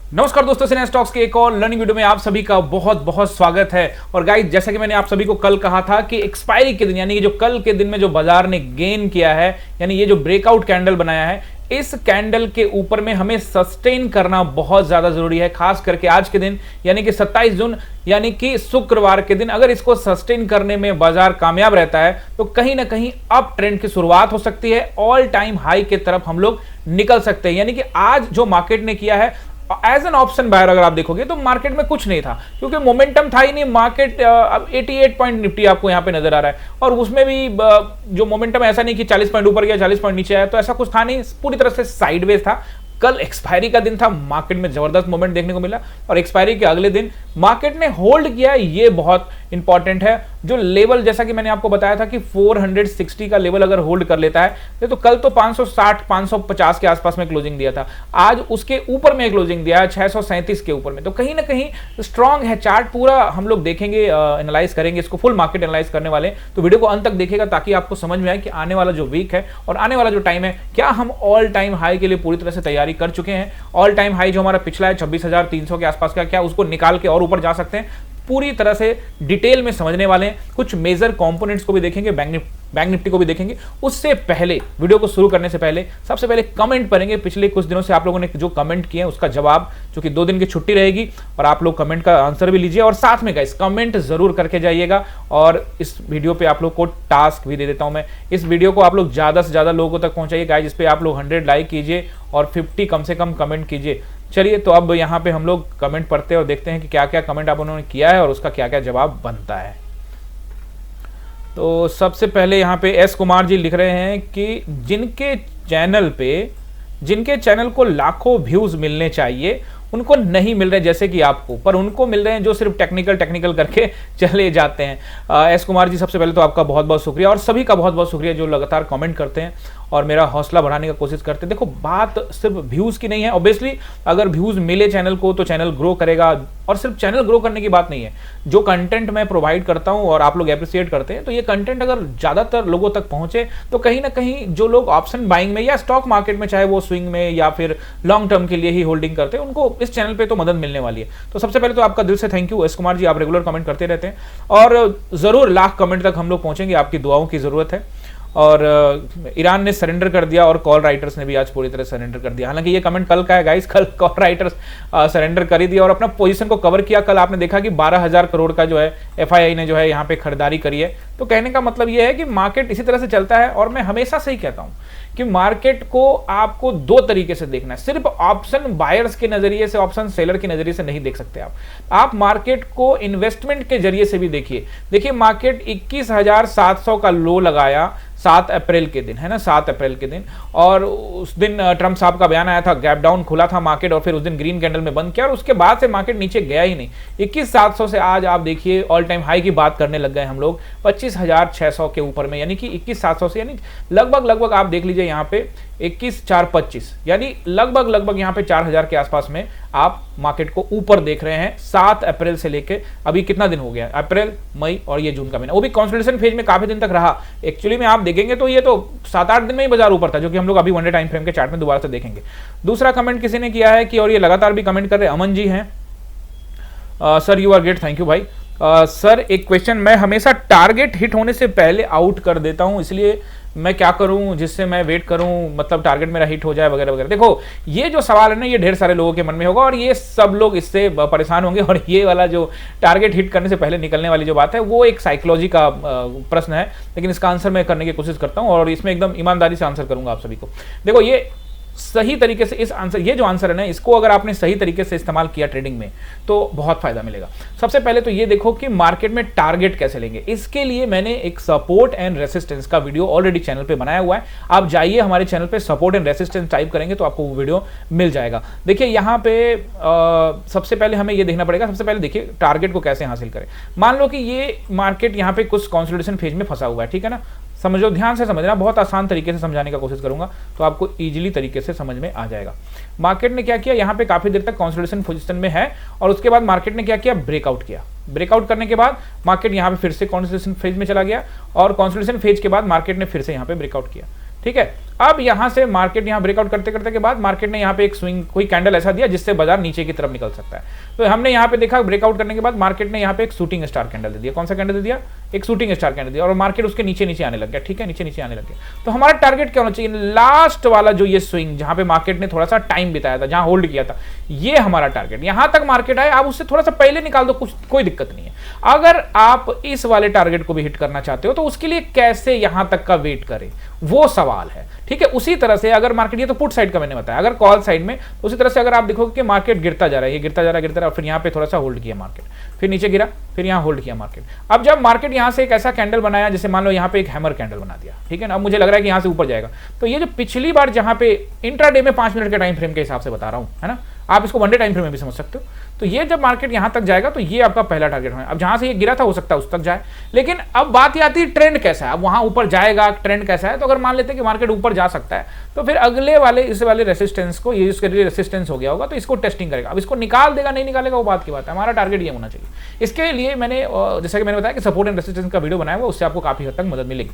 नमस्कार दोस्तों, सिने स्टॉक्स के एक और लर्निंग वीडियो में आप सभी का बहुत बहुत स्वागत है। और गाइस, जैसा कि मैंने आप सभी को कल कहा था कि एक्सपायरी के दिन यानी कि जो कल के दिन में जो बाजार ने गेन किया है, यानी ये जो ब्रेकआउट कैंडल बनाया है, इस कैंडल के ऊपर में हमें सस्टेन करना बहुत ज्यादा जरूरी है। खास करके आज के दिन यानी कि 27 जून यानी कि शुक्रवार के दिन अगर इसको सस्टेन करने में बाजार कामयाब रहता है तो कहीं ना कहीं अप ट्रेंड की शुरुआत हो सकती है, ऑल टाइम हाई की तरफ हम लोग निकल सकते हैं। यानी कि आज जो मार्केट ने किया है एज एन ऑप्शन बायर अगर आप देखोगे तो मार्केट में कुछ नहीं था, क्योंकि मोमेंटम था ही नहीं। मार्केट अब 88 पॉइंट निफ्टी आपको यहां पे नजर आ रहा है, और उसमें भी जो मोमेंटम ऐसा नहीं कि 40 पॉइंट ऊपर गया 40 पॉइंट नीचे आया, तो ऐसा कुछ था नहीं, पूरी तरह से साइडवेज था। कल एक्सपायरी का दिन था, मार्केट में जबरदस्त मोमेंट देखने को मिला, और एक्सपायरी के अगले दिन मार्केट ने होल्ड किया। ये बहुत इंपॉर्टेंट है। जो लेवल जैसा कि मैंने आपको बताया था कि 460 का लेवल अगर होल्ड कर लेता है तो कल तो 560 550 के आसपास में क्लोजिंग दिया था, आज उसके ऊपर में क्लोजिंग दिया है 637 के ऊपर में, तो कहीं ना कहीं स्ट्रांग है। चार्ट पूरा हम लोग देखेंगे, एनालाइज करेंगे इसको, फुल मार्केट एनालाइज करने वाले, तो वीडियो को अंत तक देखिएगा ताकि आपको समझ में आए कि आने वाला जो वीक है और आने वाला जो टाइम है, क्या हम ऑल टाइम हाई के लिए पूरी तरह से तैयारी कर चुके हैं। ऑल टाइम हाई जो हमारा पिछला है 26,300 के आसपास का, क्या उसको निकाल के और ऊपर जा सकते हैं, पूरी तरह से डिटेल में समझने वाले हैं। कुछ मेजर कंपोनेंट्स को भी देखेंगे, बैंक निफ्टी को भी देखेंगे। उससे पहले, वीडियो को शुरू करने से पहले सबसे पहले कमेंट पढ़ेंगे। पिछले कुछ दिनों से आप लोगों ने जो कमेंट किए हैं उसका जवाब, जो कि 2 दिन की छुट्टी रहेगी, और आप लोग कमेंट का आंसर भी लीजिए, और साथ में गाइस कमेंट जरूर करके जाइएगा। और इस वीडियो पे आप लोग को टास्क भी दे देता हूं मैं, इस वीडियो को आप लोग ज्यादा से ज्यादा लोगों तक पहुंचाइए गाइस। इस पे आप लोग 100 लाइक कीजिए और 50 कम से कम कमेंट कीजिए। चलिए, तो अब यहाँ पे हम लोग कमेंट पढ़ते हैं और देखते हैं कि क्या क्या कमेंट आप उन्होंने किया है और उसका क्या क्या जवाब बनता है। तो सबसे पहले यहाँ पे एस कुमार जी लिख रहे हैं कि जिनके चैनल को लाखों व्यूज मिलने चाहिए उनको नहीं मिल रहे, जैसे कि आपको, पर उनको मिल रहे हैं जो सिर्फ टेक्निकल करके चले जाते हैं। एस कुमार जी, सबसे पहले तो आपका बहुत बहुत शुक्रिया, और सभी का बहुत बहुत शुक्रिया जो लगातार कमेंट करते हैं और मेरा हौसला बढ़ाने की कोशिश करते हैं। देखो, बात सिर्फ व्यूज की नहीं है। ऑब्वियसली अगर व्यूज मिले चैनल को तो चैनल ग्रो करेगा, और सिर्फ चैनल ग्रो करने की बात नहीं है, जो कंटेंट मैं प्रोवाइड करता हूं और आप लोग एप्रिशिएट करते हैं, तो ये कंटेंट अगर ज्यादातर लोगों तक पहुंचे तो कहीं ना कहीं जो लोग ऑप्शन बाइंग में या स्टॉक मार्केट में, चाहे वो स्विंग में या फिर लॉन्ग टर्म के लिए ही होल्डिंग करते हैं, उनको इस चैनल पे तो मदद मिलने वाली है। तो सबसे पहले तो आपका दिल से thank U S Kumar ji, आप रेगुलर कमेंट करते रहते हैं, और जरूर लाख कमेंट तक हम लोग पहुंचेंगे, आपकी दुआओं की जरूरत है। और ईरान ने सरेंडर कर दिया, और कॉल राइटर्स ने भी आज पूरी तरह सरेंडर कर दिया। हालांकि ये कमेंट कल का है गाइस, कल कॉल राइटर्स सरेंडर कर ही दिया और अपना पोजीशन को कवर किया। कल आपने देखा कि 12,000 करोड़ का जो है एफआईआई ने जो है यहाँ पे खरीदारी करी है। तो कहने का मतलब ये है कि मार्केट इसी तरह से चलता है, और मैं हमेशा से ही कहता हूं कि मार्केट को आपको 2 तरीके से देखना है। सिर्फ ऑप्शन बायर्स के नजरिए से, ऑप्शन सेलर के नजरिए से नहीं देख सकते आप मार्केट को इन्वेस्टमेंट के जरिए से भी देखिए मार्केट 21,700 का लो लगाया 7 अप्रैल के दिन, है ना, 7 अप्रैल के दिन, और उस दिन ट्रम्प साहब का बयान आया था, गैप डाउन खुला था मार्केट, और फिर उस दिन ग्रीन कैंडल में बंद किया, और उसके बाद से मार्केट नीचे गया ही नहीं। 21,700 से आज आप देखिए ऑल टाइम हाई की बात करने लग गए हम लोग 25,600 के ऊपर में, यानी कि 21,700 से, यानी लगभग आप देख लीजिए यहाँ पे 21,425, यानी लगभग यहाँ पे 4,000 के आसपास में आप मार्केट को ऊपर देख रहे हैं 7 अप्रैल से लेके अभी कितना दिन हो गया, अप्रैल, मई और ये जून का महीना, वो भी कंसोलिडेशन फेज में काफी दिन तक रहा। एक्चुअली में आप देखेंगे तो ये तो 7-8 दिन में ही बाजार ऊपर था, जो कि हम लोग अभी 1 डे टाइम फ्रेम के चार्ट में दोबारा से देखेंगे। दूसरा कमेंट किसी ने किया है कि, और ये लगातार भी कमेंट कर रहे, अमन जी हैं, sir you are great, thank you भाई। सर एक क्वेश्चन, मैं हमेशा टारगेट हिट होने से पहले आउट कर देता हूं, इसलिए मैं क्या करूं जिससे मैं वेट करूं, मतलब टारगेट मेरा हिट हो जाए वगैरह वगैरह। देखो, ये जो सवाल है ना, ये ढेर सारे लोगों के मन में होगा, और ये सब लोग इससे परेशान होंगे, और ये वाला जो टारगेट हिट करने से पहले निकलने वाली जो बात है, वो एक साइकोलॉजी का प्रश्न है, लेकिन इसका आंसर मैं करने की कोशिश करता हूं, और इसमें एकदम ईमानदारी से आंसर करूंगा आप सभी को। देखो, ये सही तरीके से इस आंसर, ये जो आंसर है ना, इसको अगर आपने सही तरीके से इस्तेमाल किया ट्रेडिंग में तो बहुत फायदा मिलेगा। सबसे पहले तो ये देखो कि मार्केट में टारगेट कैसे लेंगे। इसके लिए मैंने एक सपोर्ट एंड रेसिस्टेंस का वीडियो ऑलरेडी चैनल पे बनाया हुआ है, आप जाइए हमारे चैनल पे, सपोर्ट एंड रेसिस्टेंस टाइप करेंगे तो आपको वो वीडियो मिल जाएगा। देखिए यहाँ पे सबसे पहले हमें ये देखना पड़ेगा, सबसे पहले देखिए टारगेट को कैसे हासिल करें। मान लो कि ये मार्केट यहाँ पे कुछ कंसोलिडेशन फेज में फंसा हुआ है, ठीक है ना, समझो, ध्यान से समझना, बहुत आसान तरीके से समझाने का कोशिश करूंगा तो आपको इजीली तरीके से समझ में आ जाएगा। मार्केट ने क्या किया, यहाँ पे काफी देर तक कंसोलिडेशन पोजीशन में है, और उसके बाद मार्केट ने क्या किया, ब्रेकआउट किया। ब्रेकआउट करने के बाद मार्केट यहाँ पे फिर से कंसोलिडेशन फेज में चला गया, और कंसोलिडेशन फेज के बाद मार्केट ने फिर से यहाँ पे ब्रेकआउट किया। ठीक है। अब यहां से मार्केट यहां ब्रेकआउट करते करते के बाद मार्केट ने यहां पे एक स्विंग कोई कैंडल ऐसा दिया जिससे बाजार नीचे की तरफ निकल सकता है। तो हमने यहां पे देखा ब्रेकआउट करने के बाद मार्केट ने यहां पे एक शूटिंग स्टार कैंडल दे दिया। कौन सा कैंडल दे दिया? एक शूटिंग स्टार कैंडल दिया और मार्केट उसके नीचे नीचे आने लग गया। ठीक है, नीचे नीचे आने लग गया। तो हमारा टारगेट क्या होना चाहिए? लास्ट वाला जो ये स्विंग जहां पे मार्केट ने थोड़ा सा टाइम बिताया था, जहां होल्ड किया था, ये हमारा टारगेट। यहां तक मार्केट आए, आप उससे थोड़ा सा पहले निकाल दो, कुछ कोई दिक्कत नहीं है। अगर आप इस वाले टारगेट को भी हिट करना चाहते हो तो उसके लिए कैसे यहां तक का वेट करें, वो सवाल है। ठीक है, उसी तरह से अगर मार्केट, ये तो पुट साइड का मैंने बताया, अगर कॉल साइड में तो उसी तरह से अगर आप देखोगे कि मार्केट गिरता जा रहा है, ये गिरता जा रहा है, गिरता रहा है, फिर यहां पे थोड़ा सा होल्ड किया मार्केट, फिर नीचे गिरा, फिर यहां होल्ड किया मार्केट। अब जब मार्केट यहां से एक ऐसा कैंडल बनाया, जैसे मान लो यहां पे एक हैमर कैंडल बना दिया, ठीक है ना, अब मुझे लग रहा है कि यहां से ऊपर जाएगा। तो ये जो पिछली बार जहां पे इंट्राडे में 5 मिनट के टाइम फ्रेम के हिसाब से बता रहा हूं, है ना, आप इसको वन डे टाइम फ्रेम में भी समझ सकते हो। तो ये जब मार्केट यहां तक जाएगा तो ये आपका पहला टारगेट है। अब जहां से ये गिरा था हो सकता है उस तक जाए, लेकिन अब बात ये आती है ट्रेंड कैसा है। अब वहां ऊपर जाएगा, ट्रेंड कैसा है। तो अगर मान लेते हैं कि मार्केट ऊपर जा सकता है तो फिर अगले वाले इस वाले रेसिस्टेंस को, ये इसके लिए रेसिस्टेंस हो गया होगा, तो इसको टेस्टिंग करेगा। अब इसको निकाल देगा नहीं निकालेगा वो बात की बात है, हमारा टारगेट ये होना चाहिए। इसके लिए मैंने जैसा कि मैंने बताया कि सपोर्ट एंड रेसिस्टेंस का वीडियो बनाया हुआ, उससे आपको काफी हद तक मदद मिलेगी।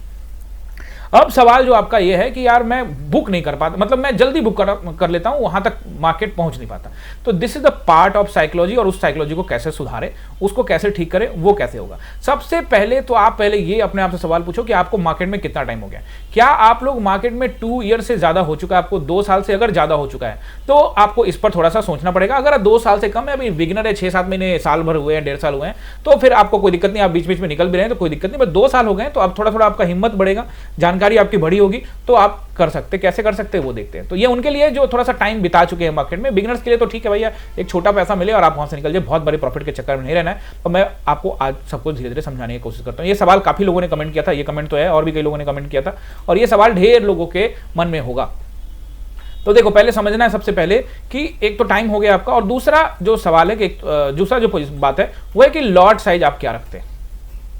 अब सवाल जो आपका ये है कि यार मैं बुक नहीं कर पाता, मतलब मैं जल्दी बुक कर लेता हूं, वहां तक मार्केट पहुंच नहीं पाता। तो this is the part of psychology, और उस साइकोलॉजी को कैसे सुधारे, उसको कैसे ठीक करें, वो कैसे होगा। सबसे पहले तो आप पहले ये अपने आप से सवाल पूछो कि आपको मार्केट में कितना टाइम हो गया। क्या आप लोग मार्केट में 2 ईयर से ज्यादा हो चुका है, आपको 2 साल से अगर ज्यादा हो चुका है तो आपको इस पर थोड़ा सा सोचना पड़ेगा। अगर 2 साल से कम है, अभी बिगिनर है, 6-7 महीने, साल भर हुए हैं, 1.5 साल हुए हैं, तो फिर आपको कोई दिक्कत नहीं, आप बीच बीच में निकल भी रहे हैं तो कोई दिक्कत नहीं। बस 2 साल हो गए तो अब थोड़ा थोड़ा आपका हिम्मत बढ़ेगा, जानकारी आपकी बड़ी होगी, तो आप कर सकते। कैसे कर सकते हैं वो देखते हैं। तो ये उनके लिए जो थोड़ा सा टाइम बिता चुके हैं मार्केट में। बिगिनर्स के लिए तो ठीक है भैया, एक छोटा पैसा मिले और आप वहां से निकल जाए, बहुत बड़े प्रॉफिट के चक्कर में नहीं रहना है। तो मैं आपको आज सबको धीरे धीरे समझाने की कोशिश करता हूं। ये सवाल काफी लोगों ने कमेंट किया था, ये कमेंट तो है और भी कई लोगों ने कमेंट किया था, और ये सवाल ढेर लोगों के मन में होगा। तो देखो, पहले समझना है सबसे पहले कि एक तो टाइम हो गया आपका, और दूसरा जो सवाल है कि दूसरा जो बात है वो है कि लॉट साइज आप क्या रखते हैं।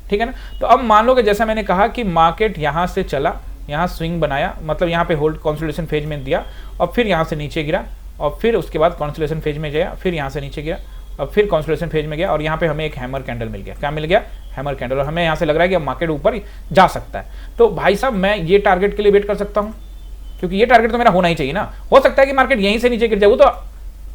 ठीक है ना। तो अब मान लो कि जैसा मैंने कहा कि मार्केट यहां से चला, यहाँ स्विंग बनाया, मतलब यहाँ पे होल्ड कंसोलिडेशन फेज में दिया, और फिर यहाँ से नीचे गिरा, और फिर उसके बाद कंसोलिडेशन फेज में गया, फिर यहाँ से नीचे गिरा, और फिर कंसोलिडेशन फेज में गया, और यहाँ पे हमें एक हैमर कैंडल मिल गया। क्या मिल गया? Hammer candle. और हमें यहाँ से लग रहा है कि अब मार्केट ऊपर जा सकता है। तो भाई साहब, मैं ये टारगेट के लिए वेट कर सकता हूँ, क्योंकि ये टारगेट तो मेरा होना ही चाहिए ना। हो सकता है कि मार्केट यहीं से नीचे गिर जाए, वो तो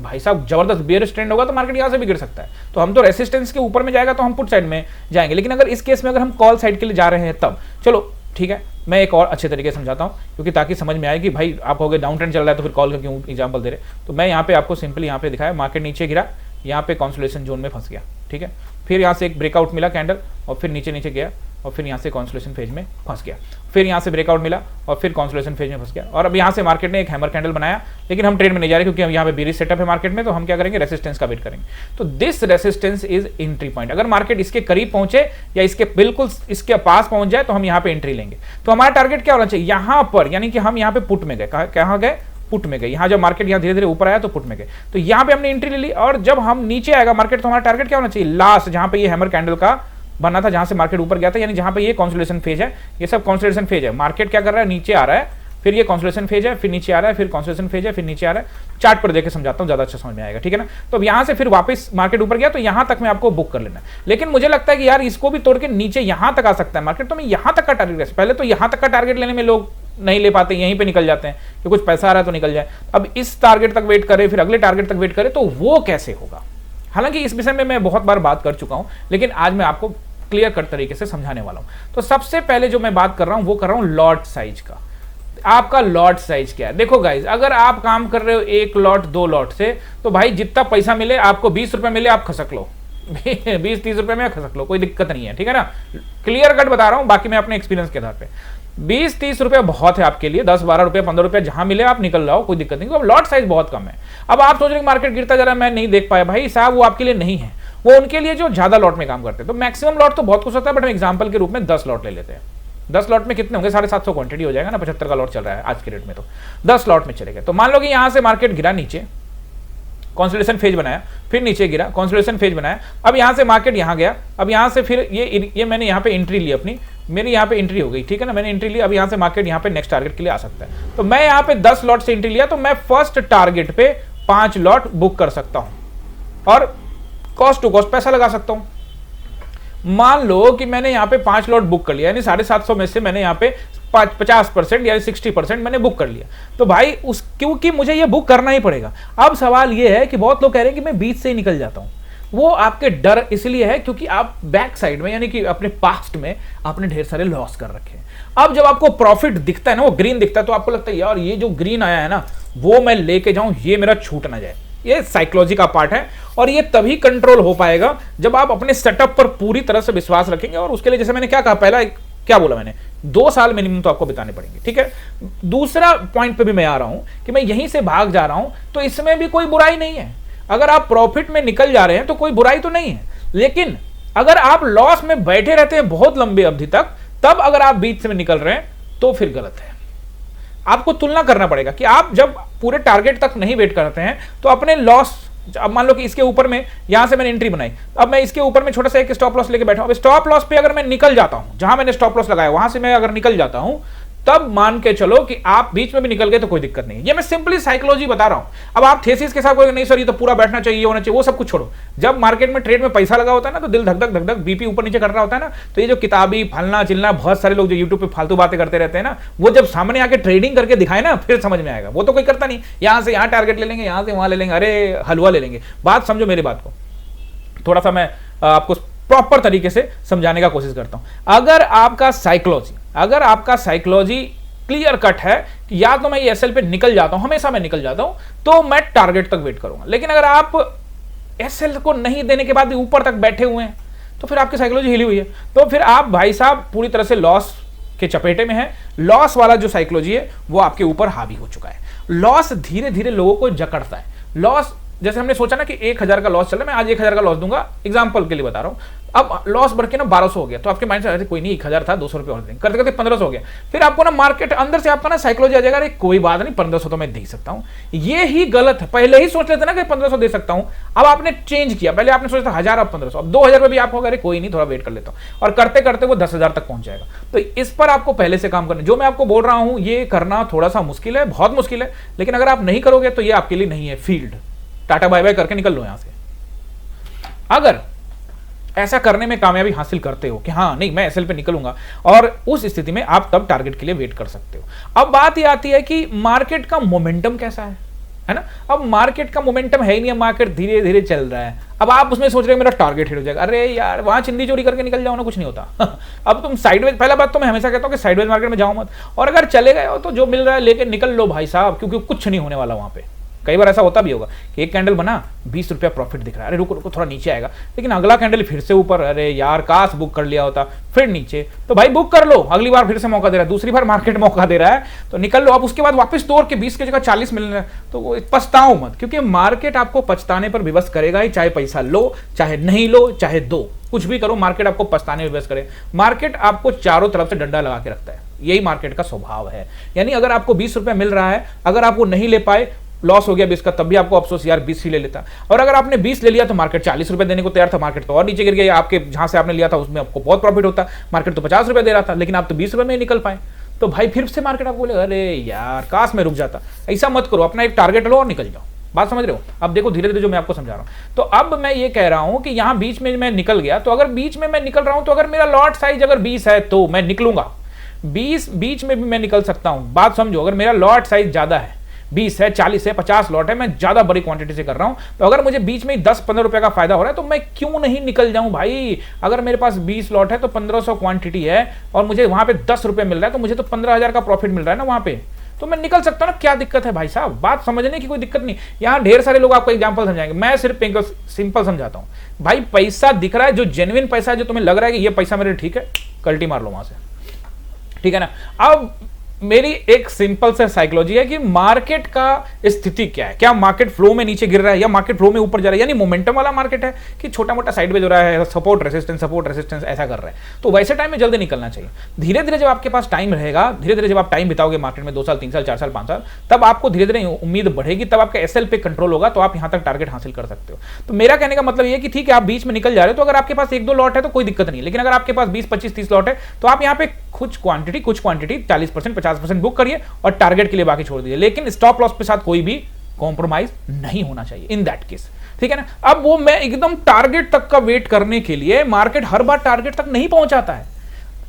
भाई साहब जबरदस्त बेयरिश ट्रेंड होगा तो मार्केट यहां से भी गिर सकता है। तो हम तो रेसिस्टेंस के ऊपर में जाएगा तो हम पुट साइड में जाएंगे, लेकिन अगर इस केस में अगर हम कॉल साइड के लिए जा रहे हैं तब चलो ठीक है, मैं एक और अच्छे तरीके से समझाता हूं, क्योंकि ताकि समझ में आए कि भाई आप कहोगे डाउन ट्रेंड चल रहा है तो फिर कॉल का क्यों एग्जांपल दे रहे। तो मैं यहाँ पे आपको सिंपली यहाँ पे दिखाया, मार्केट नीचे गिरा, यहाँ पे कंसोलिडेशन जोन में फंस गया। ठीक है, फिर यहाँ से एक ब्रेकआउट मिला कैंडल, और फिर नीचे नीचे गया, और फिर यहाँ से कंसोलिडेशन फेज में फंस गया, फिर यहाँ से ब्रेकआउट मिला, और फिर कंसोलिडेशन फेज में फंस गया। और अब यहाँ से मार्केट ने एक हैमर कैंडल बनाया, लेकिन हम ट्रेड में नहीं जा रहे क्योंकि हम यहाँ पे बेरिश सेटअप है मार्केट में। तो हम क्या करेंगे? रेसिस्टेंस का वेट करेंगे। तो this resistance is entry point. अगर मार्केट इसके करीब पहुंचे या इसके बिल्कुल इसके पास पहुंच जाए तो हम यहाँ पे एंट्री लेंगे। तो हमारा टारगेट क्या होना चाहिए? यहाँ पर, यानी कि हम यहाँ पे पुट में गए। कहाँ गए? पुट में गए। यहाँ जब मार्केट यहाँ धीरे धीरे ऊपर आया तो पुट में गए, तो यहाँ पे हमने एंट्री ले ली। और जब हम नीचे आएगा मार्केट तो हमारा टारगेट क्या होना चाहिए? लास्ट जहां पे ये हैमर कैंडल का बना था, जहां से मार्केट ऊपर गया था, यानी जहां पे ये कंसोलिडेशन फेज है, ये सब कंसोलिडेशन फेज है। मार्केट क्या कर रहा है? नीचे आ रहा है, फिर ये कंसोलिडेशन फेज है, फिर नीचे आ रहा है, फिर कंसोलिडेशन फेज है, फिर नीचे आ रहा है। चार्ट पर देके समझाता हूं, ज्यादा अच्छा समझ में आएगा। ठीक है ना। तो अब यहां से फिर वापस मार्केट ऊपर गया तो यहां तक में आपको बुक कर लेना है। लेकिन मुझे लगता है कि यार इसको भी तोड़ के नीचे यहां तक आ सकता है मार्केट, तो मैं यहां तक का टारगेट, पहले तो यहां तक का टारगेट लेने में लोग नहीं ले पाते, यहीं पे निकल जाते हैं कि कुछ पैसा आ रहा है तो निकल जाए। अब इस टारगेट तक वेट करे, फिर अगले टारगेट तक वेट करे, तो वो कैसे होगा? हालांकि इस विषय में मैं बहुत बार बात कर चुका हूं, लेकिन आज मैं आपको क्लियर कट तरीके से समझाने वाला हूं। तो सबसे पहले जो मैं बात कर रहा हूं वो कर रहा हूं लॉट साइज का। आपका लॉट साइज क्या है? देखो गाइज, अगर आप काम कर रहे हो 1 लॉट 2 लॉट से, तो भाई जितना पैसा मिले, आपको 20 रुपए मिले आप खसक लो 20-30 रुपए में खसक लो, कोई दिक्कत नहीं है। ठीक है ना, क्लियर कट बता रहा हूं, बाकी मैं अपने एक्सपीरियंस के आधार पे। 20-30 रुपए बहुत है आपके लिए, 10-12 रुपए 15 रुपए जहां मिले आप निकल जाओ, कोई दिक्कत नहीं। अब लॉट साइज बहुत कम है। अब आप सोच रहे मार्केट गिरता जा रहा है, मैं नहीं देख पाया, भाई साहब वो आपके लिए नहीं है, वो उनके लिए जो ज्यादा लॉट में काम करते हैं। तो मैक्सिमम लॉट तो बहुत कुछ होता है, बट हम एग्जांपल के रूप में 10 लॉट ले लेते हैं। 10 लॉट में कितने होंगे? 750 क्वांटिटी हो जाएगा ना, 75 का लॉट चल रहा है आज के रेट में, तो 10 लॉट में चलेगा। तो मान लो कि यहां से मार्केट गिरा नीचे, कंसोलिडेशन फेज बनाया, फिर नीचे गिरा, कंसोलिडेशन फेज बनाया, अब यहां से मार्केट यहां गया, अब यहां से फिर ये मैंने यहां पे एंट्री ली अपनी, मेरी यहां पे एंट्री हो गई। ठीक है ना, मैंने एंट्री ली। अब यहां से मार्केट यहां पे नेक्स्ट टारगेट के लिए आ सकता है। तो मैं यहां पे 10 लॉट से एंट्री लिया, तो मैं फर्स्ट टारगेट पे 5 लॉट बुक कर सकता हूं और कॉस्ट टू कॉस्ट पैसा लगा सकता हूं। मान लो कि मैंने यहां पे 5 लॉट बुक कर लिया, यानी 750 में से मैंने यहां पे 50% या 60% मैंने बुक कर लिया। तो भाई उस क्योंकि मुझे ये बुक करना ही पड़ेगा। अब सवाल ये है कि बहुत लोग कह रहे हैं कि मैं बीच से ही निकल जाता हूं। वो आपके डर इसलिए है क्योंकि आप बैक साइड में यानी कि अपने पास्ट में आपने ढेर सारे लॉस कर रखे हैं। अब जब आपको प्रॉफिट दिखता है ना, वो ग्रीन दिखता है, तो आपको लगता है यार ये जो ग्रीन आया है ना वो मैं लेके जाऊं, ये मेरा छूट ना जाए। ये साइकोलॉजी का पार्ट है और ये तभी कंट्रोल हो पाएगा जब आप अपने सेटअप पर पूरी तरह से विश्वास रखेंगे। और उसके लिए जैसे मैंने क्या कहा, पहला क्या बोला मैंने, 2 साल मिनिमम तो आपको बिताने पड़ेंगे, ठीक है। दूसरा पॉइंट पे भी मैं आ रहा हूं कि मैं यहीं से भाग जा रहा हूं, तो इसमें भी कोई बुराई नहीं है। अगर आप प्रॉफिट में निकल जा रहे हैं तो कोई बुराई तो नहीं है, लेकिन अगर आप लॉस में बैठे रहते हैं बहुत लंबी अवधि तक, तब अगर आप बीच से निकल रहे हैं तो फिर गलत है। आपको तुलना करना पड़ेगा कि आप जब पूरे टारगेट तक नहीं वेट करते हैं तो अपने लॉस, अब मान लो कि इसके ऊपर में यहां से मैंने एंट्री बनाई, अब मैं इसके ऊपर में छोटा सा एक स्टॉप लॉस लेके बैठा हूं। अब स्टॉप लॉस पे अगर मैं निकल जाता हूं, जहां मैंने स्टॉप लॉस लगाया वहां से मैं अगर निकल जाता हूं, तब मान के चलो कि आप बीच में भी निकल गए तो कोई दिक्कत नहीं। ये मैं सिंपली साइकोलॉजी बता रहा हूं। अब आप थेसिस के साथ कोई नहीं सर ये तो पूरा बैठना चाहिए, होना चाहिए, वो सब कुछ छोड़ो। जब मार्केट में ट्रेड में पैसा लगा होता है ना तो दिल धक धक धक धक बीपी ऊपर नीचे कर रहा होता है ना, तो ये जो किताबी फलना चिलना बहुत सारे लोग जो यूट्यूब पे फालतू बातें करते रहते हैं ना, वो जब सामने आके ट्रेडिंग करके दिखाए ना फिर समझ में आएगा। वो तो कोई करता नहीं, यहां से यहां टारगेट ले लेंगे, यहां से वहां ले लेंगे, अरे हलवा ले लेंगे। बात समझो मेरी बात को, थोड़ा सा मैं आपको प्रॉपर तरीके से समझाने का कोशिश करता हूं। अगर आपका साइकोलॉजी क्लियर कट है कि या तो मैं ये एसएल पे निकल जाता हूं, हमेशा मैं निकल जाता हूं, तो मैं टारगेट तक वेट करूंगा। लेकिन अगर आप एसएल को नहीं देने के बाद भी ऊपर तक बैठे हुए हैं तो फिर आपकी साइकोलॉजी हिली हुई है, तो फिर आप भाई साहब पूरी तरह से लॉस के चपेटे में है। लॉस वाला जो साइकोलॉजी है वो आपके ऊपर हावी हो चुका है। लॉस धीरे धीरे लोगों को जकड़ता है। लॉस जैसे हमने सोचा ना कि 1000 का लॉस चल रहा है, मैं आज 1000 का लॉस दूंगा, एग्जांपल के लिए बता रहा हूं। अब लॉस बढ़ के ना 1200 हो गया, तो आपके माइंड से कोई नहीं 1000 था 200 रुपये और देंगे, करते करते 1500 हो गया। फिर आपको ना मार्केट अंदर से आपका ना साइकोलॉजी आ जाएगा, अरे कोई बात नहीं 1500 तो मैं दे सकता हूं। ये ही गलत है। पहले ही सोच लेते ना कि 1500 दे सकता हूं, अब आपने चेंज किया। पहले आपने सोचा था 1000, अब 1500, अब 2000 पे भी आपको अरे कोई नहीं थोड़ा वेट कर लेता हूं, और करते करते वो 10,000 तक पहुंच जाएगा। तो इस पर आपको पहले से काम करना। जो मैं आपको बोल रहा हूं ये करना थोड़ा सा मुश्किल है, बहुत मुश्किल है, लेकिन अगर आप नहीं करोगे तो ये आपके लिए नहीं है फील्ड। टाटा बाय बाय करके निकल लो यहां से। अगर ऐसा करने में कामयाबी हासिल करते हो कि हाँ नहीं मैं एसएल पे निकलूंगा, और उस स्थिति में आप तब टारगेट के लिए वेट कर सकते हो। अब बात ये आती है कि मार्केट का मोमेंटम कैसा है ना। अब मार्केट का मोमेंटम है ही नहीं, मार्केट धीरे धीरे चल रहा है। अब आप उसमें सोच रहे हो मेरा टारगेट हिट हो जाएगा, अरे यार वहां चिंदी चोरी करके निकल जाओ ना, कुछ नहीं होता। अब तुम साइडवेज, पहला बात तो मैं हमेशा कहता हूं कि साइडवेज मार्केट में जाओ मत, और अगर चले गए हो तो जो मिल रहा है लेके निकल लो भाई साहब, क्योंकि कुछ नहीं होने वाला वहां पे। कई बार ऐसा होता भी होगा कि एक कैंडल बना 20 रुपया प्रॉफिट दिख रहा है, अरे रुको रुको थोड़ा नीचे आएगा, लेकिन अगला कैंडल फिर से ऊपर, अरे यार काश बुक कर लिया होता, फिर नीचे। तो भाई बुक कर लो, अगली बार फिर से मौका दे रहा है, दूसरी बार मार्केट मौका दे रहा है तो निकल लो। अब उसके बाद वापस तोड़ के 20 की जगह 40 मिल रहा है तो पछताओ मत, क्योंकि मार्केट आपको पछताने पर विवश करेगा ही। चाहे पैसा लो, चाहे नहीं लो, चाहे दो, कुछ भी करो, मार्केट आपको पछताने में विवश करे। मार्केट आपको चारों तरफ से डंडा लगा के रखता है, यही मार्केट का स्वभाव है। यानी अगर आपको 20 रुपया मिल रहा है, अगर आप वो नहीं ले पाए, लॉस हो गया 20 का, तब भी आपको अफसोस यार 20 ही ले लेता। और अगर आपने 20 ले लिया तो मार्केट 40 रुपए देने को तैयार था, मार्केट तो और नीचे गिर गया, आपके जहां से आपने लिया था उसमें आपको बहुत प्रॉफिट होता, मार्केट तो 50 रुपए दे रहा था, लेकिन आप तो 20 रुपए में ही निकल पाए। तो भाई फिर से मार्केट आपको बोलेगा अरे यार काश में रुक जाता। ऐसा मत करो, अपना एक टारगेट लो और निकल जाओ। बात समझ रहे हो। अब देखो धीरे धीरे जो मैं आपको समझा रहा हूं, तो अब मैं ये कह रहा हूं कि यहां बीच में मैं निकल गया, तो अगर बीच में मैं निकल रहा हूं तो अगर मेरा लॉट साइज अगर 20 है तो मैं निकलूंगा। 20 बीच में भी मैं निकल सकता हूं। बात समझो, अगर मेरा लॉट साइज ज्यादा है, 20 है, 40 है, 50 लॉट है, मैं ज्यादा बड़ी क्वांटिटी से कर रहा हूं, तो अगर मुझे बीच में 10-15 रुपए का फायदा हो रहा है तो मैं क्यों नहीं निकल जाऊं भाई। अगर मेरे पास 20 लॉट है तो 1500 क्वांटिटी है और मुझे वहां पे 10 रुपए मिल रहा है, तो मुझे तो 15,000 का प्रॉफिट मिल रहा है ना वहां पे, तो मैं निकल सकता हूं ना। क्या दिक्कत है भाई साहब, बात समझने की कोई दिक्कत नहीं। यहां ढेर सारे लोग आपको एग्जांपल समझाएंगे, मैं सिर्फ सिंपल समझाता हूं। भाई पैसा दिख रहा है, जो जेन्युइन पैसा है, जो तुम्हें लग रहा है कि ये पैसा मेरे ठीक है, कल्टी मार लो वहां से, ठीक है ना। अब मेरी एक सिंपल से साइकोलॉजी है कि मार्केट का स्थिति क्या है, क्या मार्केट फ्लो में नीचे गिर रहा है या मार्केट फ्लो में ऊपर जा रहा है, यानी मोमेंटम वाला मार्केट है कि छोटा मोटा साइडवेज हो रहा है, सपोर्ट रेसिस्टेंस ऐसा कर रहा है। तो वैसे टाइम में जल्दी निकलना चाहिए। धीरे धीरे जब आपके पास टाइम रहेगा, धीरे धीरे जब आप टाइम बिताओगे मार्केट में 2 साल 3 साल 4 साल 5 साल, तब आपको धीरे धीरे उम्मीद बढ़ेगी, तब आपका एसएल पे कंट्रोल होगा, तो आप यहां तक टारगेट हासिल कर सकते हो। तो मेरा कहने का मतलब ये कि ठीक है आप बीच में निकल जा रहे हो, तो अगर आपके पास 1-2 लॉट है तो कोई दिक्कत नहीं, लेकिन अगर आपके पास 20, 25, 30 लॉट है तो आप यहाँ पे कुछ क्वांटिटी 40%, 50% बुक करिए और टारगेट के लिए बाकी छोड़ दीजिए, लेकिन स्टॉप लॉस के साथ कोई भी कॉम्प्रोमाइज नहीं होना चाहिए इन दैट केस, ठीक है ना। अब वो मैं एकदम टारगेट तक का वेट करने के लिए, मार्केट हर बार टारगेट तक नहीं पहुंचाता है।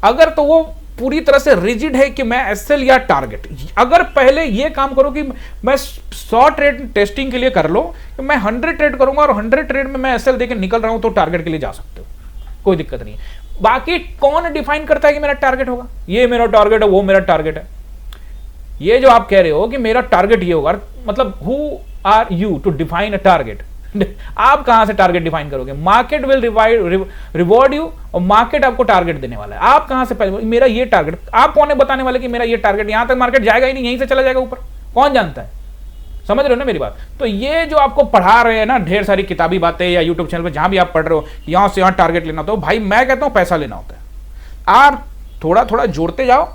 अगर तो वो पूरी तरह से रिजिड है कि मैं एसएल या टारगेट। अगर पहले ये काम करो कि मैं 100 ट्रेड टेस्टिंग के लिए कर लो कि मैं 100 ट्रेड करूंगा और 100 ट्रेड में मैं एसएल देके निकल रहा हूं, तो टारगेट के लिए जा सकते हो, कोई दिक्कत नहीं है। बाकी कौन डिफाइन करता है कि मेरा टारगेट होगा, ये मेरा टारगेट है, वो मेरा टारगेट है। ये जो आप कह रहे हो कि मेरा टारगेट ये होगा, मतलब who are you to define a target? आप कहां से टारगेट डिफाइन करोगे? मार्केट विल रिवॉर्ड यू, और मार्केट आपको टारगेट देने वाला है। आप कहां से पहले मेरा ये टारगेट, आप कौन है बताने वाले कि मेरा ये टारगेट, यहां तक मार्केट जाएगा ही नहीं, यहीं से चला जाएगा ऊपर, कौन जानता है? समझ रहे हो ना मेरी बात? तो ये जो आपको पढ़ा रहे हैं ना ढेर सारी किताबी बातें या यूट्यूब चैनल पे जहां भी आप पढ़ रहे हो, यहां से यहां टारगेट लेना होता है, भाई मैं कहता हूं पैसा लेना होता है। आप थोड़ा थोड़ा जोड़ते जाओ।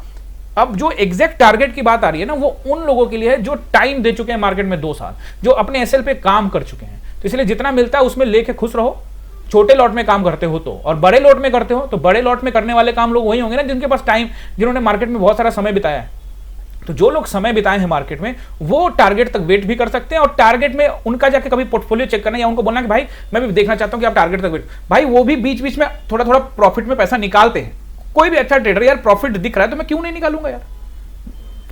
अब जो एग्जैक्ट टारगेट की बात आ रही है ना, वो उन लोगों के लिए है जो टाइम दे चुके हैं मार्केट में 2 साल, जो अपने एसएल पे काम कर चुके हैं। तो इसलिए जितना मिलता है उसमें लेके खुश रहो। छोटे लॉट में काम करते हो तो, और बड़े लॉट में करते हो तो बड़े लॉट में करने वाले काम लोग वही होंगे ना जिनके पास टाइम, जिन्होंने मार्केट में बहुत सारा समय बिताया है। तो जो लोग समय बिताए हैं मार्केट में, वो टारगेट तक वेट भी कर सकते हैं, और टारगेट में उनका जाके कभी पोर्टफोलियो चेक करना या उनको बोलना कि भाई मैं भी देखना चाहता हूं कि आप टारगेट तक वेट, भाई वो भी बीच बीच में थोड़ा थोड़ा प्रॉफिट में पैसा निकालते हैं। कोई भी अच्छा ट्रेडर, यार प्रॉफिट दिख रहा है तो मैं क्यों नहीं निकालूंगा यार,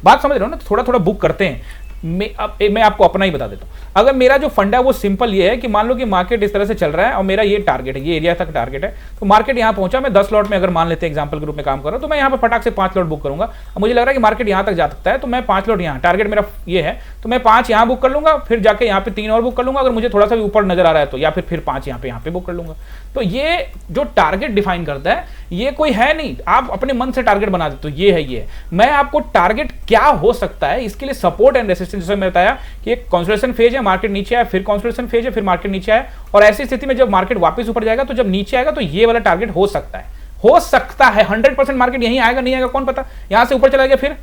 बात समझ रहे हो ना? थोड़ा थोड़ा बुक करते हैं। मैं आपको अपना ही बता देता हूं। अगर मेरा जो फंड है वो सिंपल ये है कि मान लो कि मार्केट इस तरह से चल रहा है और मेरा ये टारगेट है, ये एरिया तक टारगेट है, तो मार्केट यहां पहुंचा, मैं 10 लॉट में अगर मान लेते हैं एग्जांपल के रूप में काम कर रहा हूं, तो मैं यहां पर फटाक से 5 लॉट बुक करूंगा। अब मुझे लग रहा है कि मार्केट यहां तक जा सकता है, तो मैं 5 लॉट यहां, टारगेट मेरा ये है, तो मैं 5 यहां बुक कर लूंगा, फिर जाके यहां पे 3 और बुक कर लूंगा, अगर मुझे थोड़ा सा भी ऊपर नजर आ रहा है तो, या फिर 5 यहां पे बुक कर लूंगा। तो ये जो टारगेट डिफाइन करता है, ये कोई है नहीं, आप अपने मन से टारगेट बना देते हो, ये है ये। मैं आपको टारगेट क्या हो सकता है इसके लिए सपोर्ट एंड रेसिस्टेंस, जैसे मैं बताया कि एक कंसोलिडेशन फेज है, मार्केट नीचे आया, फिर कंसोलिडेशन फेज है, फिर मार्केट नीचे आया, और ऐसी स्थिति में जब मार्केट वापस ऊपर जाएगा, तो जब नीचे आएगा तो ये वाला टारगेट हो सकता है, 100% मार्केट यहीं आएगा, नहीं आएगा कौन पता, यहां से ऊपर चला गया फिर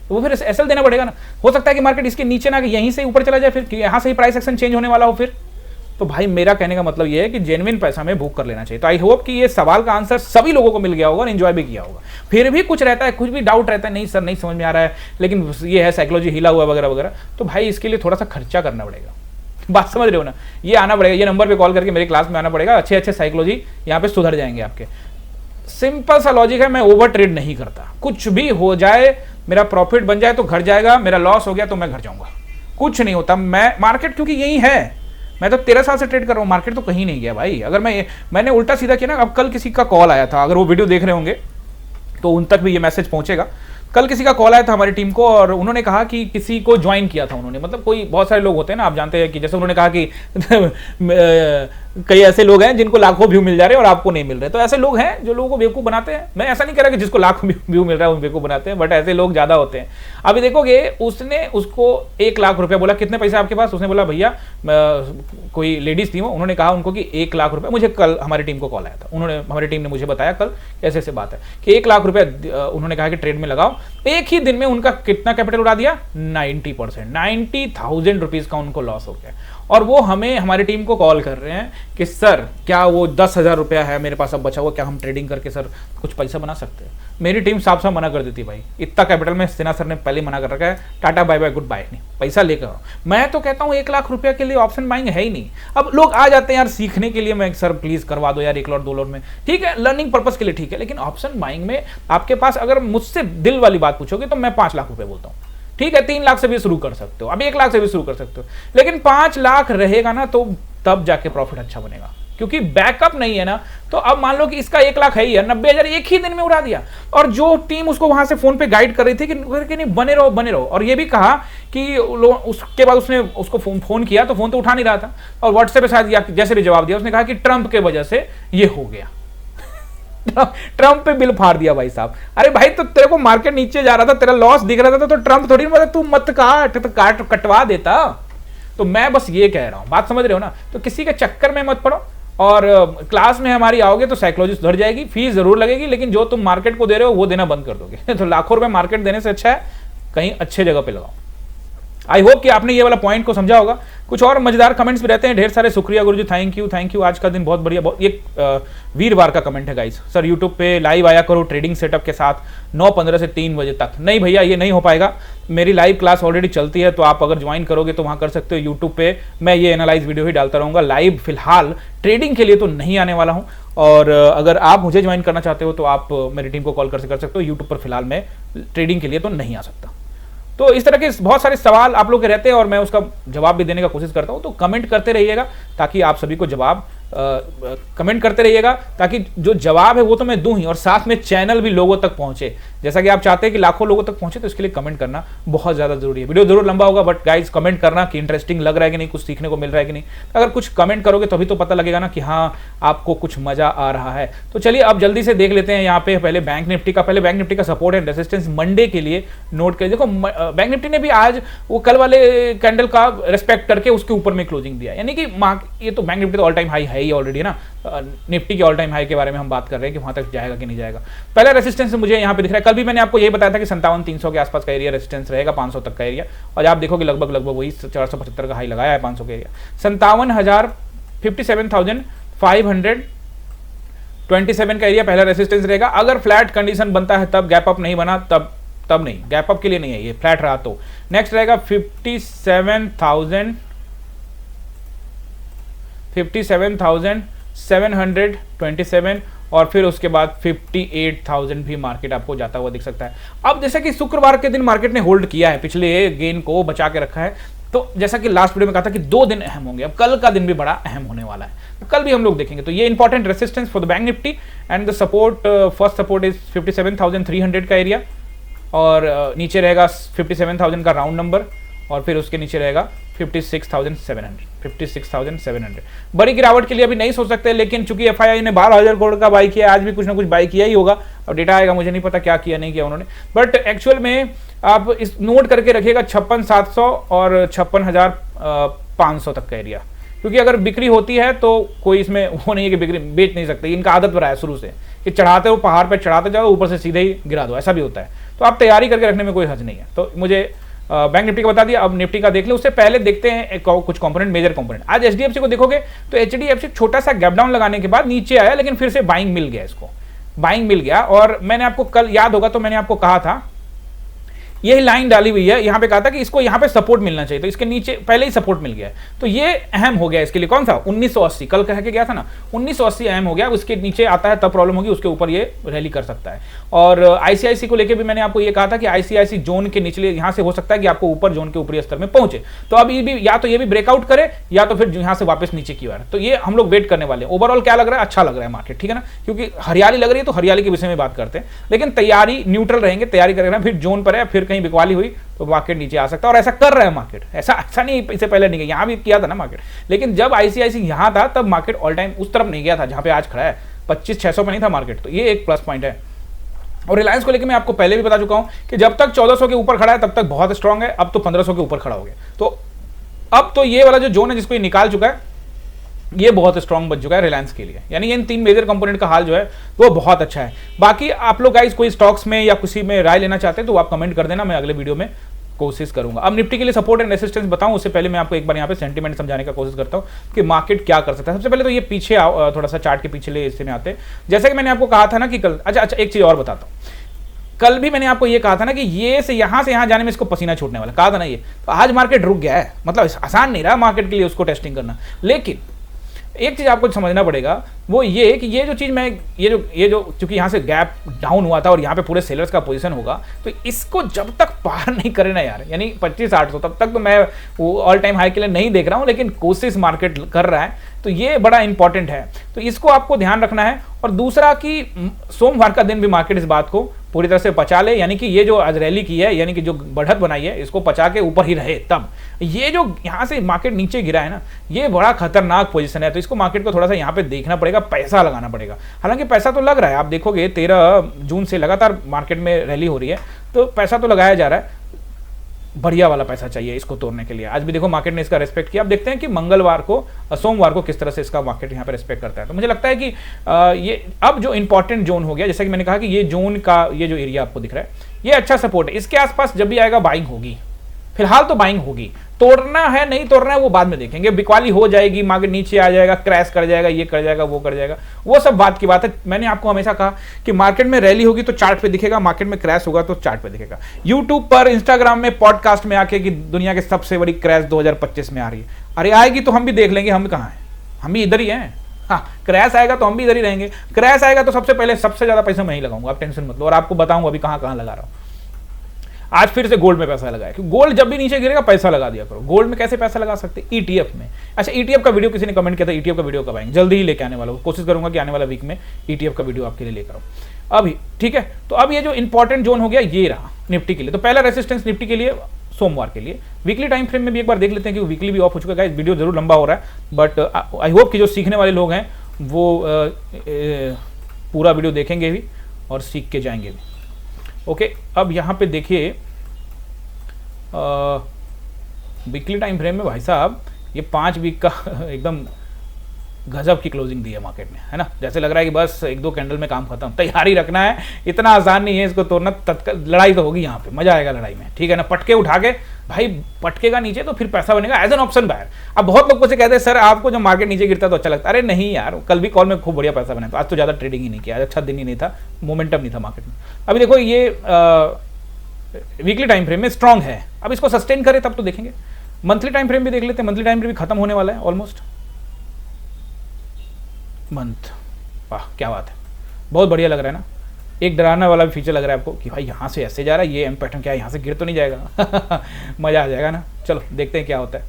वो फिर एसएल देना पड़ेगा ना। हो सकता है कि मार्केट इसके नीचे ना, यहीं से ऊपर चला जाए, फिर यहां से ही प्राइस एक्शन चेंज होने वाला हो फिर। तो भाई मेरा कहने का मतलब ये है कि जेन्युइन पैसा में बुक कर लेना चाहिए। तो आई होप कि ये सवाल का आंसर सभी लोगों को मिल गया होगा और एंजॉय भी किया होगा। फिर भी कुछ रहता है, कुछ भी डाउट रहता है, नहीं सर नहीं समझ में आ रहा है, लेकिन ये है साइकोलॉजी हिला हुआ वगैरह वगैरह, तो भाई इसके लिए थोड़ा सा खर्चा करना पड़ेगा, बात समझ रहे हो ना? ये आना पड़ेगा, ये नंबर पे कॉल करके मेरे क्लास में आना पड़ेगा, अच्छे अच्छे साइकोलॉजी यहाँ पे सुधर जाएंगे आपके। सिंपल सा लॉजिक है, मैं ओवर ट्रेड नहीं करता, कुछ भी हो जाए, मेरा प्रॉफिट बन जाए तो घर जाएगा, मेरा लॉस हो गया तो मैं घर जाऊंगा, कुछ नहीं होता। मैं मार्केट क्योंकि यही है, मैं तो 13 साल से ट्रेड कर रहा हूँ, मार्केट तो कहीं नहीं गया भाई। अगर मैंने उल्टा सीधा किया ना, अब कल किसी का कॉल आया था, अगर वो वीडियो देख रहे होंगे तो उन तक भी ये मैसेज पहुंचेगा। कल किसी का कॉल आया था हमारी टीम को, और उन्होंने कहा कि किसी को ज्वाइन किया था उन्होंने, मतलब कोई बहुत सारे लोग होते हैं ना, आप जानते हैं कि जैसे उन्होंने कहा कि कई ऐसे लोग हैं जिनको लाखों व्यू मिल जा रहे हैं और आपको नहीं मिल रहे, तो ऐसे लोग हैं जो लोगों को बेवकूफ बनाते हैं। मैं ऐसा नहीं कह रहा कि जिसको लाखों व्यू मिल रहा है वो बेवकूफ बनाते हैं, बट ऐसे लोग ज्यादा होते हैं। अभी देखोगे, उसने उसको 1 लाख रुपया बोला, कितने पैसे आपके पास? उसने बोला भैया, कोई लेडीज थी वो, उन्होंने कहा उनको कि 1 लाख रुपया, मुझे कल हमारी टीम को कॉल आया था, उन्होंने हमारी टीम ने मुझे बताया कल ऐसे ऐसे बात है कि 1 लाख रुपया उन्होंने कहा कि ट्रेड में लगाओ। एक ही दिन में उनका कितना कैपिटल उड़ा दिया? 90%, 90,000 रुपीज का उनको लॉस हो गया। और वो हमारी टीम को कॉल कर रहे हैं कि सर क्या वो 10,000 रुपया है मेरे पास अब बचा हुआ, क्या हम ट्रेडिंग करके सर कुछ पैसा बना सकते हैं? मेरी टीम साफ साफ मना कर देती, भाई इतना कैपिटल में सिन्हा सर ने पहले मना कर रखा है, tata bye bye goodbye, नहीं पैसा लेकर। मैं तो कहता हूँ 1 लाख रुपया के लिए ऑप्शन बाइंग है ही नहीं। अब लोग आ जाते हैं यार सीखने के लिए, मैं सर प्लीज करवा दो यार 1 लॉट 2 लॉट में, ठीक है लर्निंग पर्पज के लिए ठीक है, लेकिन ऑप्शन बाइंग में आपके पास अगर मुझसे दिल वाली बात पूछोगे तो मैं 5 लाख रुपए बोलता हूँ, ठीक है 3 लाख से भी शुरू कर सकते हो, अब 1 लाख से भी शुरू कर सकते हो, लेकिन 5 लाख रहेगा ना तो तब जाके प्रॉफिट अच्छा बनेगा, क्योंकि बैकअप नहीं है ना। तो अब मान लो कि इसका 1 लाख है ही है, 90,000 एक ही दिन में उड़ा दिया, और जो टीम उसको वहां से फोन पे गाइड कर रही थी कि नहीं बने रहो बने रहो, और ये भी कहा कि उसके बाद उसने उसको फोन किया तो फोन तो उठा नहीं रहा था, और व्हाट्सएप पे शायद जैसे भी जवाब दिया, उसने कहा कि ट्रंप के वजह से ये हो गया। ट्रंप पे बिल फाड़ दिया भाई साहब। अरे भाई तो तेरे को मार्केट नीचे जा रहा था, तेरा लॉस दिख रहा था, तो ट्रंप थोड़ी मतलब तू मत काट, तो कटवा देता। तो मैं बस ये कह रहा हूं, बात समझ रहे हो ना? तो किसी के चक्कर में मत पड़ो, और क्लास में हमारी आओगे तो साइकोलॉजी सुधर जाएगी, फीस जरूर लगेगी, लेकिन जो तुम मार्केट को दे रहे हो वो देना बंद कर दोगे। तो लाखों रुपए मार्केट देने से अच्छा है कहीं अच्छे जगह पे लगाओ। आई होप कि आपने ये वाला पॉइंट को समझा होगा। कुछ और मजेदार कमेंट्स भी रहते हैं, ढेर सारे शुक्रिया गुरुजी, थैंक यू, आज का दिन बहुत बढ़िया। एक वीरवार का कमेंट है गाइस, सर यूट्यूब पे लाइव आया करो ट्रेडिंग सेटअप के साथ 9:15 से 3 बजे तक। नहीं भैया, ये नहीं हो पाएगा, मेरी लाइव क्लास ऑलरेडी चलती है, तो आप अगर ज्वाइन करोगे तो वहां कर सकते हो। यूट्यूब पे मैं ये एनालाइज वीडियो ही डालता रहूंगा, लाइव फिलहाल ट्रेडिंग के लिए तो नहीं आने वाला हूं। और अगर आप मुझे ज्वाइन करना चाहते हो तो आप मेरी टीम को कॉल कर सकते हो। यूट्यूब पर फिलहाल मैं ट्रेडिंग के लिए तो नहीं आ सकता। तो इस तरह के बहुत सारे सवाल आप लोग के रहते हैं और मैं उसका जवाब भी देने का कोशिश करता हूं। तो कमेंट करते रहिएगा ताकि आप सभी को जवाब कमेंट करते रहिएगा, ताकि जो जवाब है वो तो मैं दूं ही, और साथ में चैनल भी लोगों तक पहुंचे। जैसा कि आप चाहते हैं कि लाखों लोगों तक पहुंचे, तो इसके लिए कमेंट करना बहुत ज्यादा जरूरी है। वीडियो जरूर लंबा होगा, बट गाइज कमेंट करना कि इंटरेस्टिंग लग रहा है कि नहीं, कुछ सीखने को मिल रहा है कि नहीं। अगर कुछ कमेंट करोगे तभी तो पता लगेगा ना कि हाँ आपको कुछ मजा आ रहा है। तो चलिए अब जल्दी से देख लेते हैं यहाँ पे पहले बैंक निफ्टी का सपोर्ट एंड रेजिस्टेंस मंडे के लिए नोट करिए। देखो बैंक निफ्टी ने भी आज वो कल वाले कैंडल का रेस्पेक्ट करके उसके ऊपर में क्लोजिंग दिया, यानी कि ये तो बैंक निफ्टी तो ऑल टाइम हाई है ही ऑलरेडी ना। निफ्टी के ऑल टाइम हाई के बारे में हम बात कर रहे हैं कि वहां तक जाएगा कि नहीं जाएगा। पहला रेजिस्टेंस मुझे यहां पे दिख रहा है, कल भी मैंने आपको यही बताया था कि 57,300 के आसपास का एरिया रेजिस्टेंस रहेगा, 500 तक का एरिया, और आप देखोगे लगभग वही 475 का हाई लगाया है 500 का एरिया। 57,527 का एरिया पहला रेजिस्टेंस रहेगा। अगर फ्लैट कंडीशन बनता है तब, गैप अप नहीं बना तब नहीं, गैप अप के लिए नहीं है, ये फ्लैट रहा तो। नेक्स्ट रहेगा 57,727 और फिर उसके बाद 58,000 भी मार्केट आपको जाता हुआ दिख सकता है। अब जैसा कि शुक्रवार के दिन मार्केट ने होल्ड किया है, पिछले गेन को बचा के रखा है, तो जैसा कि लास्ट वीडियो में कहा था कि 2 दिन अहम होंगे, अब कल का दिन भी बड़ा अहम होने वाला है, तो कल भी हम लोग देखेंगे। तो ये important resistance for the bank Nifty and the support, first support is 57,300 का एरिया, और नीचे रहेगा 57,000 का राउंड नंबर, और फिर उसके नीचे रहेगा 56,700। बड़ी गिरावट के लिए अभी नहीं सोच सकते, लेकिन चूंकि एफआईआई ने 12,000 करोड़ का बाई किया, आज भी कुछ ना कुछ बाई किया ही होगा। अब डेटा आएगा, मुझे नहीं पता क्या किया नहीं किया उन्होंने, बट एक्चुअल में आप इस नोट करके रखिएगा 56,700 और 56,500 तक का एरिया, क्योंकि अगर बिक्री होती है तो कोई इसमें वो नहीं है कि बिक्री बेच नहीं सकते, इनका आदत बना है शुरू से कि चढ़ाते हो पहाड़ पे चढ़ाते जाओ, ऊपर से सीधे ही गिरा दो, ऐसा भी होता है। तो आप तैयारी करके रखने में कोई हर्ज नहीं है। तो मुझे बैंक निफ्टी का बता दिया, अब निफ्टी का देख ले। उससे पहले देखते हैं कुछ कंपोनेंट, मेजर कंपोनेंट। आज एचडीएफसी को देखोगे तो एचडीएफसी छोटा सा गैप डाउन लगाने के बाद नीचे आया, लेकिन फिर से बाइंग मिल गया, इसको बाइंग मिल गया। और मैंने आपको कल याद होगा तो मैंने आपको कहा था, यही लाइन डाली हुई है, यहां पे कहा था कि इसको यहां पे सपोर्ट मिलना चाहिए, तो इसके नीचे पहले ही सपोर्ट मिल गया है, तो ये अहम हो गया इसके लिए। कौन सा? 1980, कल कह के गया था ना, 1980 अहम हो गया। उसके नीचे आता है तब प्रॉब्लम होगी, उसके ऊपर ये रैली कर सकता है। और आईसीआईसी को लेकर भी मैंने आपको ये कहा था कि आईसीआईसी जोन के निचले यहां से हो सकता है कि आपको ऊपर जोन के ऊपरी स्तर में पहुंचे, तो अब ये भी या तो ये भी ब्रेकआउट करे या तो फिर यहां से वापस नीचे की ओर। तो ये हम लोग वेट करने वाले हैं। ओवरऑल क्या लग रहा है? अच्छा लग रहा है मार्केट, ठीक है ना, क्योंकि हरियाली लग रही है, तो हरियाली के विषय में बात करते हैं, लेकिन तैयारी न्यूट्रल रहेंगे, तैयारी करेगा। फिर जोन पर है, फिर कहीं बिकवाली हुई तो मार्केट नीचे आ सकता है, और ऐसा कर रहा है मार्केट। ऐसा नहीं, इससे पहले नहीं, यहां भी किया था ना मार्केट, लेकिन जब आईसीआईसी यहां था तब मार्केट ऑल टाइम उस तरफ नहीं गया था जहां पे आज खड़ा है, 25,600 पे नहीं था मार्केट। तो ये एक प्लस पॉइंट है। और रिलायंस को लेकर मैं आपको पहले भी बता चुका हूं कि जब तक 1400 के ऊपर खड़ा है तब तक बहुत स्ट्रांग है, अब तो 1500 के ऊपर खड़ा हो गया। तो अब तो ये वाला जो जोन है जिसको ये निकाल चुका है, ये बहुत स्ट्रांग बन चुका है रिलायंस के लिए। यानी इन 3 मेजर कंपोनेंट का हाल जो है वो बहुत अच्छा है। बाकी आप लोग गाइस कोई स्टॉक्स में या किसी में राय लेना चाहते हैं तो आप कमेंट कर देना, मैं अगले वीडियो में कोशिश करूंगा। अब निफ्टी के लिए सपोर्ट एंड रेजिस्टेंस बताऊं उससे पहले मैं आपको एक बार यहां पे सेंटीमेंट समझाने का कोशिश करता हूं कि मार्केट क्या कर सकता है। सबसे पहले तो ये पीछे थोड़ा सा चार्ट के पिछले हिस्से में आते हैं। जैसे कि मैंने आपको कहा था ना कि कल, अच्छा एक चीज और बताता हूं, कल भी मैंने आपको ये कहा था ना कि ये से यहां जाने में इसको पसीना छूटने वाला, कहा था ना ये। तो आज मार्केट रुक गया है, मतलब आसान नहीं रहा मार्केट के लिए उसको टेस्टिंग करना। लेकिन एक चीज आपको समझना पड़ेगा, वो ये कि ये जो चीज मैं ये जो चूंकि यहां से गैप डाउन हुआ था और यहां पे पूरे सेलर्स का पोजीशन होगा, तो इसको जब तक पार नहीं करे ना यार, यानी 25,800 तब तक तो मैं वो ऑल टाइम हाई के लिए नहीं देख रहा हूं, लेकिन कोशिश मार्केट कर रहा है, तो ये बड़ा इंपॉर्टेंट है। तो इसको आपको ध्यान रखना है। और दूसरा कि सोमवार का दिन भी मार्केट इस बात को पूरी तरह से पचा ले, यानी कि ये जो आज रैली की है, यानी कि जो बढ़त बनाई है, इसको पचा के ऊपर ही रहे। तब ये जो यहां से मार्केट नीचे गिरा है ना, ये बड़ा खतरनाक पोजीशन है, तो इसको मार्केट को थोड़ा सा यहां पे देखना पड़ेगा, पैसा लगाना पड़ेगा। हालांकि पैसा तो लग रहा है, आप देखोगे 13 जून से लगातार मार्केट में रैली हो रही है, तो पैसा तो लगाया जा रहा है, बढ़िया वाला पैसा चाहिए इसको तोड़ने के लिए। आज भी देखो मार्केट ने इसका रेस्पेक्ट किया। अब देखते हैं कि सोमवार को किस तरह से इसका मार्केट यहाँ पे रेस्पेक्ट करता है। तो मुझे लगता है कि ये अब जो इंपॉर्टेंट जोन हो गया, जैसा कि मैंने कहा कि ये जोन का ये जो एरिया आपको दिख रहा है, ये अच्छा सपोर्ट है। इसके आसपास जब भी आएगा बाइंग होगी, फिलहाल तो बाइंग होगी, तोड़ना है नहीं तोड़ना है वो बाद में देखेंगे, बिकवाली हो जाएगी, मार्केट नीचे आ जाएगा, क्रैश कर जाएगा, ये कर जाएगा, वो कर जाएगा, वो सब बात की बात है। मैंने आपको हमेशा कहा कि मार्केट में रैली होगी तो चार्ट पे दिखेगा, मार्केट में क्रैश होगा तो चार्ट पे दिखेगा। यूट्यूब पर, इंस्टाग्राम में, पॉडकास्ट में आके कि दुनिया की सबसे बड़ी क्रैश 2025 में आ रही है, अरे आएगी तो हम भी देख लेंगे, हम कहाँ हैं, हम भी इधर ही हैं। हाँ, क्रैश आएगा तो हम भी इधर ही रहेंगे, क्रैश आएगा तो सबसे पहले सबसे ज्यादा पैसा मैं ही लगाऊंगा, आप टेंशन मत लो, और आपको बताऊंगा अभी कहाँ कहाँ लगा रहा हूँ। आज फिर से गोल्ड में पैसा लगाया, क्योंकि गोल्ड जब भी नीचे गिरेगा पैसा लगा दिया करो। गोल्ड में कैसे पैसा लगा सकते हैं? ईटीएफ में। अच्छा, ईटीएफ का वीडियो किसी ने कमेंट किया था, ईटीएफ का वीडियो कब आएंगे? जल्दी ही लेके आने वाला हूँ, कोशिश करूंगा कि आने वाला वीक में ईटीएफ का वीडियो आपके लिए लेकर आऊँ अभी, ठीक है। तो अब ये जो इंपॉर्टेंट जोन हो गया ये रहा निफ्टी के लिए। तो पहला रेसिस्टेंस निफ्टी के लिए सोमवार के लिए, वीकली टाइम फ्रेम में भी एक बार देख लेते हैं, क्योंकि वीकली भी ऑफ हो चुका है। वीडियो जरूर लंबा हो रहा है, बट आई होप कि जो सीखने वाले लोग हैं वो पूरा वीडियो देखेंगे भी और सीख के जाएंगे भी। ओके, अब यहाँ पे देखिए वीकली टाइम फ्रेम में भाई साहब ये 5 वीक का एकदम गजब की क्लोजिंग दी है मार्केट ने, है ना। जैसे लग रहा है कि बस 1-2 कैंडल में काम खत्म, तैयारी रखना है, इतना आसान नहीं है इसको तोड़ना। तत्काल लड़ाई तो होगी यहाँ पे, मजा आएगा लड़ाई में, ठीक है ना। पटके उठा के भाई पटकेगा नीचे तो फिर पैसा बनेगा एज एन ऑप्शन बायर। अब बहुत लोग मुझसे कहते हैं सर आपको जब मार्केट नीचे गिरता है तो अच्छा लगता है। अरे नहीं यार, कल भी कॉल में खूब बढ़िया पैसा बना, तो आज तो ज़्यादा ट्रेडिंग ही नहीं किया, आज अच्छा दिन ही नहीं था, मोमेंटम नहीं था मार्केट में। अभी देखो ये वीकली टाइम फ्रेम में स्ट्रांग है, अब इसको सस्टेन करे तब तो देखेंगे। मंथली टाइम फ्रेम भी देख लेते हैं, मंथली टाइम फ्रेम भी खत्म होने वाला है ऑलमोस्ट मंथ। वाह क्या बात है, बहुत बढ़िया लग रहा है ना। एक डराना वाला भी फीचर लग रहा है आपको कि भाई यहाँ से ऐसे जा रहा है, ये एम पैटर्न क्या है, यहाँ से गिर तो नहीं जाएगा मजा आ जाएगा ना। चलो देखते हैं क्या होता है।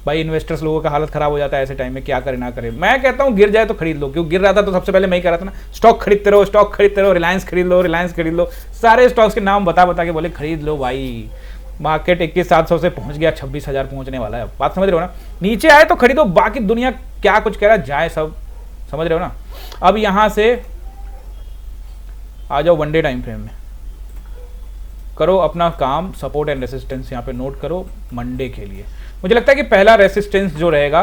भाई इन्वेस्टर्स लोगों का हालत खराब हो जाता है ऐसे टाइम में, क्या करे ना करे। मैं कहता हूँ गिर जाए तो खरीद लो, क्योंकि गिर रहा था तो सबसे पहले मैं ही कह रहा था ना, स्टॉक खरीदते रहो, स्टॉक खरीदते रहो, रिलायंस खरीद लो, रिलायंस खरीद लो, सारे स्टॉक्स के नाम बता बता के बोले खरीद लो भाई। मार्केट 21,700 से पहुंच गया, 26,000 पहुंचने वाला है, बात समझ रहे हो ना। नीचे आए तो खरीदो, बाकी दुनिया क्या कुछ कह रहा है जाए सब, समझ रहे हो ना। अब यहां से आ जाओ वनडे टाइम फ्रेम में, करो अपना काम, सपोर्ट एंड रेसिस्टेंस यहाँ पे नोट करो मंडे के लिए। मुझे लगता है कि पहला रेसिस्टेंस जो रहेगा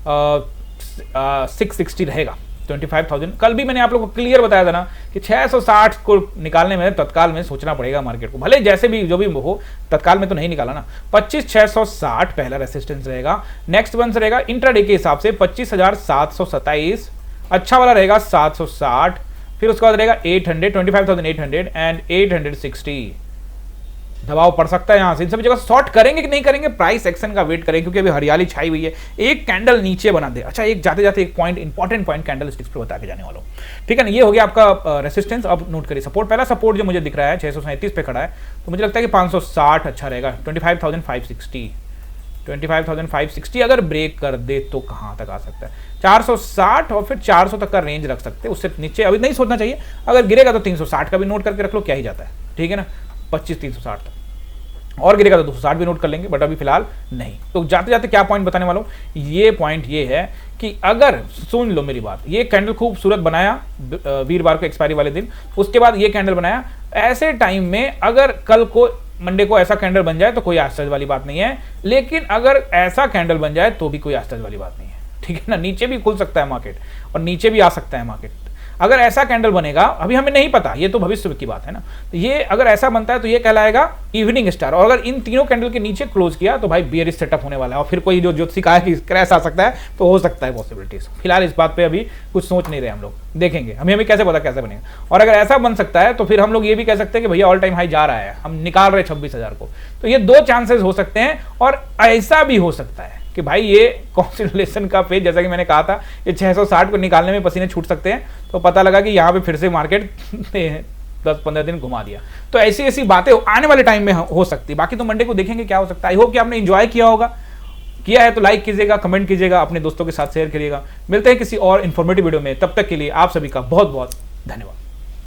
660 रहेगा, 25,000। कल भी मैंने आप लोगों को क्लियर बताया था ना कि 660 को निकालने में तत्काल में सोचना पड़ेगा मार्केट को, भले जैसे भी जो भी हो, तत्काल में तो नहीं निकाला ना। 25,660 पहला रेसिस्टेंस रहेगा। नेक्स्ट वन रहेगा इंट्राडे के हिसाब से 25,727, अच्छा वाला रहेगा 760, फिर उसके बाद रहेगा 800, 25,800 एंड 860। दबाव पड़ सकता है यहाँ से, इन सभी जगह शॉर्ट करेंगे कि नहीं करेंगे, प्राइस एक्शन का वेट करेंगे, क्योंकि अभी हरियाली छाई हुई है। एक कैंडल नीचे बना दे, अच्छा एक जाते जाते एक point, important point candle sticks पे बता के जाने वाला हूँ, ठीक है ना। ये हो गया आपका रेसिस्टेंस। अब नोट करिए सपोर्ट, पहला सपोर्ट जो मुझे दिख रहा है 637 पे खड़ा है, तो मुझे लगता है कि 560 अच्छा रहेगा। 25,560, 25,560 अगर ब्रेक कर दे तो कहाँ तक आ सकता है? 460 और फिर 400 तक का रेंज रख सकते हैं, उससे नीचे अभी नहीं सोचना चाहिए। अगर गिरेगा तो 360 का भी नोट करके रख लो, क्या ही जाता है, ठीक है ना। 25,360 तक, और गिरेगा तो 260 भी नोट कर लेंगे, बट अभी फिलहाल नहीं। तो जाते जाते क्या पॉइंट बताने वाला हूँ, ये पॉइंट ये है कि अगर सुन लो मेरी बात, ये कैंडल खूबसूरत बनाया वीरवार को एक्सपायरी वाले दिन, उसके बाद ये कैंडल बनाया, ऐसे टाइम में अगर कल को मंडे को ऐसा कैंडल बन जाए तो कोई आश्चर्य वाली बात नहीं है, लेकिन अगर ऐसा कैंडल बन जाए तो भी कोई आश्चर्य वाली बात नहीं है, ठीक है ना। नीचे भी खुल सकता है मार्केट और नीचे भी आ सकता है मार्केट। अगर ऐसा कैंडल बनेगा, अभी हमें नहीं पता, ये तो भविष्य की बात है ना। तो ये अगर ऐसा बनता है तो ये कहलाएगा इवनिंग स्टार, और अगर इन तीनों कैंडल के नीचे क्लोज किया तो भाई बियरिश सेटअप होने वाला है, और फिर कोई जो ज्योतिषी कहा कि क्रैश आ सकता है, तो हो सकता है पॉसिबिलिटीज। फिलहाल इस बात पे अभी कुछ सोच नहीं रहे हम लोग, देखेंगे, हमें कैसे पता कैसे बनेगा। और अगर ऐसा बन सकता है तो फिर हम लोग ये भी कह सकते हैं कि भैया ऑल टाइम हाई जा रहा है, हम निकाल रहे 26,000 को। तो ये 2 चांसेस हो सकते हैं, और ऐसा भी हो सकता है कि भाई ये कॉन्सिडरेशन का पेज, जैसा कि मैंने कहा था, ये 660 को निकालने में पसीने छूट सकते हैं, तो पता लगा कि यहाँ पे फिर से मार्केट 10-15 दिन घुमा दिया। तो ऐसी ऐसी बातें आने वाले टाइम में हो सकती है। बाकी तो मंडे को देखेंगे क्या हो सकता है। आई होप कि आपने एंजॉय किया होगा, किया है तो लाइक कीजिएगा, कमेंट कीजिएगा, अपने दोस्तों के साथ शेयर करिएगा। मिलते हैं किसी और इन्फॉर्मेटिव वीडियो में, तब तक के लिए आप सभी का बहुत बहुत धन्यवाद।